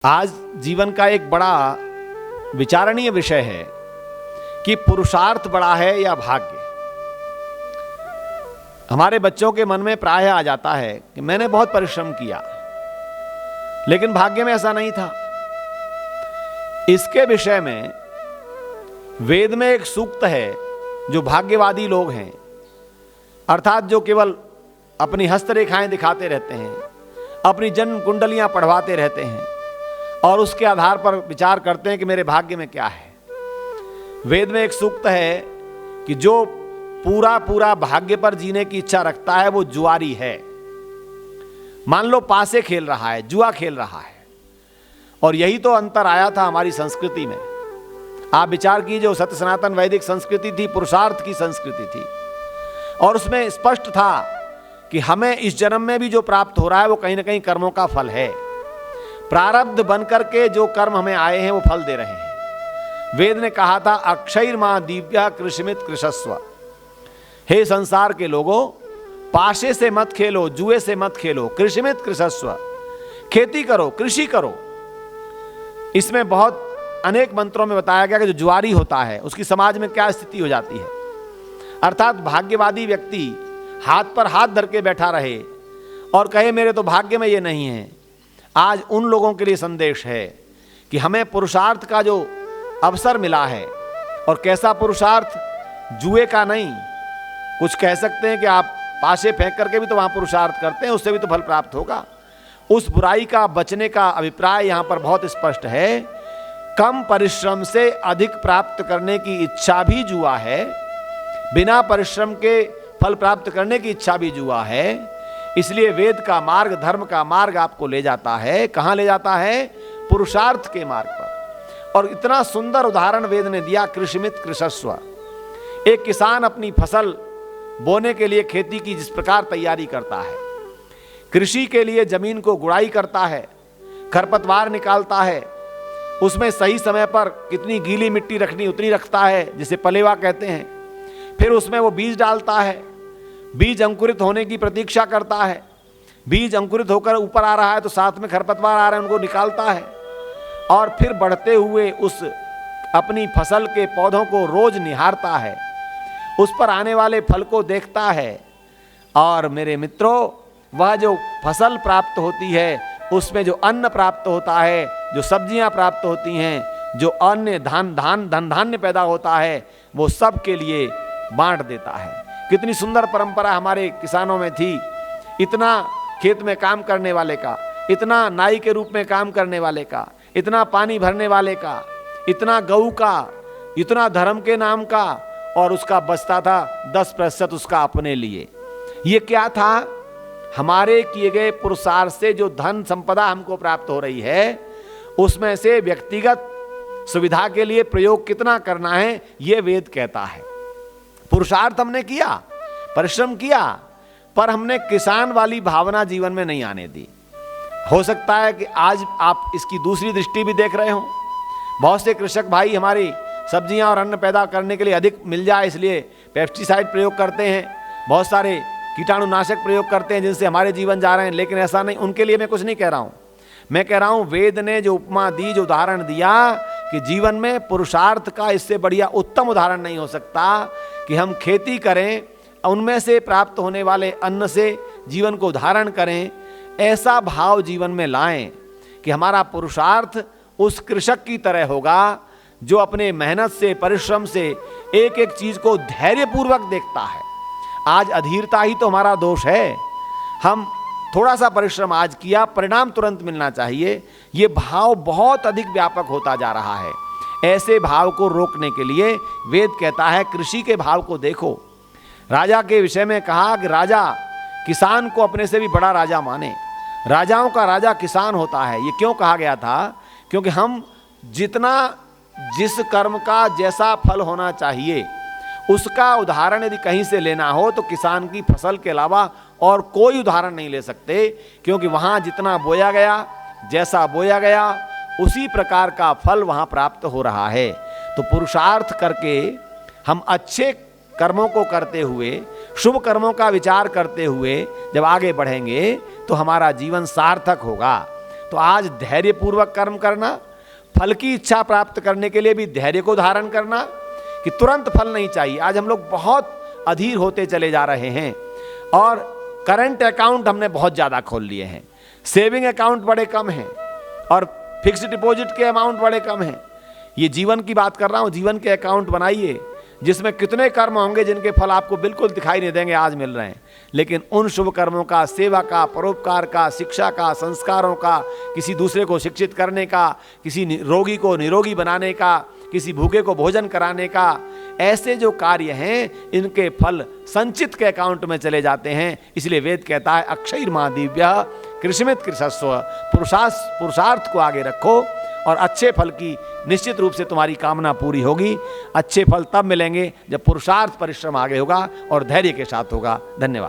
आज जीवन का एक बड़ा विचारणीय विषय है कि पुरुषार्थ बड़ा है या भाग्य। हमारे बच्चों के मन में प्रायः आ जाता है कि मैंने बहुत परिश्रम किया, लेकिन भाग्य में ऐसा नहीं था। इसके विषय में वेद में एक सूक्त है जो भाग्यवादी लोग हैं, अर्थात जो केवल अपनी हस्तरेखाएं दिखाते रहते हैं, अपनी जन्म कुंडलियां पढ़वाते रहते हैं और उसके आधार पर विचार करते हैं कि मेरे भाग्य में क्या है। वेद में एक सूक्त है कि जो पूरा भाग्य पर जीने की इच्छा रखता है वो जुआरी है। मान लो पासे खेल रहा है, जुआ खेल रहा है, और यही तो अंतर आया था हमारी संस्कृति में। आप विचार कीजिए, जो सत्य सनातन वैदिक संस्कृति थी पुरुषार्थ की संस्कृति थी, और उसमें स्पष्ट था कि हमें इस जन्म में भी जो प्राप्त हो रहा है वो कहीं ना कहीं कर्मों का फल है। प्रारब्ध बनकर के जो कर्म हमें आए हैं वो फल दे रहे हैं। वेद ने कहा था अक्षयर्मा दिव्या कृषिमित कृषस्व। हे संसार के लोगों, पाशे से मत खेलो, जुए से मत खेलो, कृषिमित कृषस्व, खेती करो, कृषि करो। इसमें बहुत अनेक मंत्रों में बताया गया कि जो जुआरी होता है उसकी समाज में क्या स्थिति हो जाती है। अर्थात भाग्यवादी व्यक्ति हाथ पर हाथ धर के बैठा रहे और कहे मेरे तो भाग्य में ये नहीं है। आज उन लोगों के लिए संदेश है कि हमें पुरुषार्थ का जो अवसर मिला है, और कैसा पुरुषार्थ, जुए का नहीं। कुछ कह सकते हैं कि आप पासे फेंक करके भी तो वहां पुरुषार्थ करते हैं, उससे भी तो फल प्राप्त होगा। उस बुराई का बचने का अभिप्राय यहां पर बहुत स्पष्ट है। कम परिश्रम से अधिक प्राप्त करने की इच्छा भी जुआ है, बिना परिश्रम के फल प्राप्त करने की इच्छा भी जुआ है। इसलिए वेद का मार्ग, धर्म का मार्ग आपको ले जाता है, कहां ले जाता है? पुरुषार्थ के मार्ग पर। और इतना सुंदर उदाहरण वेद ने दिया, कृषिमित कृषस्व। एक किसान अपनी फसल बोने के लिए खेती की जिस प्रकार तैयारी करता है, कृषि के लिए जमीन को गुड़ाई करता है, खरपतवार निकालता है, उसमें सही समय पर कितनी गीली मिट्टी रखनी उतनी रखता है, जिसे पलेवा कहते हैं। फिर उसमें वो बीज डालता है, बीज अंकुरित होने की प्रतीक्षा करता है। बीज अंकुरित होकर ऊपर आ रहा है तो साथ में खरपतवार आ रहे हैं, उनको निकालता है, और फिर बढ़ते हुए उस अपनी फसल के पौधों को रोज निहारता है, उस पर आने वाले फल को देखता है। और मेरे मित्रों, वह जो फसल प्राप्त होती है उसमें जो अन्न प्राप्त होता है, जो सब्जियां प्राप्त होती हैं, जो अन्य धन धान्य पैदा होता है, वो सब के लिए बांट देता है। कितनी सुंदर परंपरा हमारे किसानों में थी। इतना खेत में काम करने वाले का, इतना नाई के रूप में काम करने वाले का, इतना पानी भरने वाले का, इतना गऊ का, इतना धर्म के नाम का, और उसका बचता था 10% उसका अपने लिए। ये क्या था? हमारे किए गए पुरुषार्थ से जो धन संपदा हमको प्राप्त हो रही है, उसमें से व्यक्तिगत सुविधा के लिए प्रयोग कितना करना है, ये वेद कहता है। पुरुषार्थ हमने किया, परिश्रम किया, पर हमने किसान वाली भावना जीवन में नहीं आने दी। हो सकता है कि आज आप इसकी दूसरी दृष्टि भी देख रहे हो। बहुत से कृषक भाई हमारी सब्जियां और अन्न पैदा करने के लिए अधिक मिल जाए इसलिए पेस्टिसाइड प्रयोग करते हैं, बहुत सारे कीटाणुनाशक प्रयोग करते हैं जिनसे हमारे जीवन जा रहे हैं। लेकिन ऐसा नहीं, उनके लिए मैं कुछ नहीं कह रहा हूं। मैं कह रहा हूं वेद ने जो उपमा दी, जो उदाहरण दिया कि जीवन में पुरुषार्थ का इससे बढ़िया उत्तम उदाहरण नहीं हो सकता कि हम खेती करें, उनमें से प्राप्त होने वाले अन्न से जीवन को धारण करें। ऐसा भाव जीवन में लाएं कि हमारा पुरुषार्थ उस कृषक की तरह होगा जो अपने मेहनत से, परिश्रम से एक एक चीज को धैर्यपूर्वक देखता है। आज अधीरता ही तो हमारा दोष है। हम थोड़ा सा परिश्रम आज किया, परिणाम तुरंत मिलना चाहिए, ये भाव बहुत अधिक व्यापक होता जा रहा है। ऐसे भाव को रोकने के लिए वेद कहता है कृषि के भाव को देखो। राजा के विषय में कहा कि राजा किसान को अपने से भी बड़ा राजा माने। राजाओं का राजा किसान होता है। ये क्यों कहा गया था? क्योंकि हम जिस कर्म का जैसा फल होना चाहिए उसका उदाहरण यदि कहीं से लेना हो तो किसान की फसल के अलावा और कोई उदाहरण नहीं ले सकते। क्योंकि वहां जितना बोया गया, जैसा बोया गया, उसी प्रकार का फल वहां प्राप्त हो रहा है। तो पुरुषार्थ करके हम अच्छे कर्मों को करते हुए, शुभ कर्मों का विचार करते हुए जब आगे बढ़ेंगे तो हमारा जीवन सार्थक होगा। तो आज धैर्यपूर्वक कर्म करना, फल की इच्छा प्राप्त करने के लिए भी धैर्य को धारण करना कि तुरंत फल नहीं चाहिए। आज हम लोग बहुत अधीर होते चले जा रहे हैं और करंट अकाउंट हमने बहुत ज़्यादा खोल लिए हैं, सेविंग अकाउंट बड़े कम हैं और फिक्स्ड डिपॉजिट के अमाउंट बड़े कम हैं। ये जीवन की बात कर रहा हूँ, जीवन के अकाउंट बनाइए जिसमें कितने कर्म होंगे जिनके फल आपको बिल्कुल दिखाई नहीं देंगे, आज मिल रहे हैं, लेकिन उन शुभ कर्मों का, सेवा का, परोपकार का, शिक्षा का, संस्कारों का, किसी दूसरे को शिक्षित करने का, किसी रोगी को निरोगी बनाने का, किसी भूखे को भोजन कराने का, ऐसे जो कार्य हैं इनके फल संचित के अकाउंट में चले जाते हैं। इसलिए वेद कहता है अक्षयर्मा दिव्य कृषिमित कृषस्व, पुरुषार्थ को आगे रखो और अच्छे फल की निश्चित रूप से तुम्हारी कामना पूरी होगी। अच्छे फल तब मिलेंगे जब पुरुषार्थ परिश्रम आगे होगा और धैर्य के साथ होगा। धन्यवाद।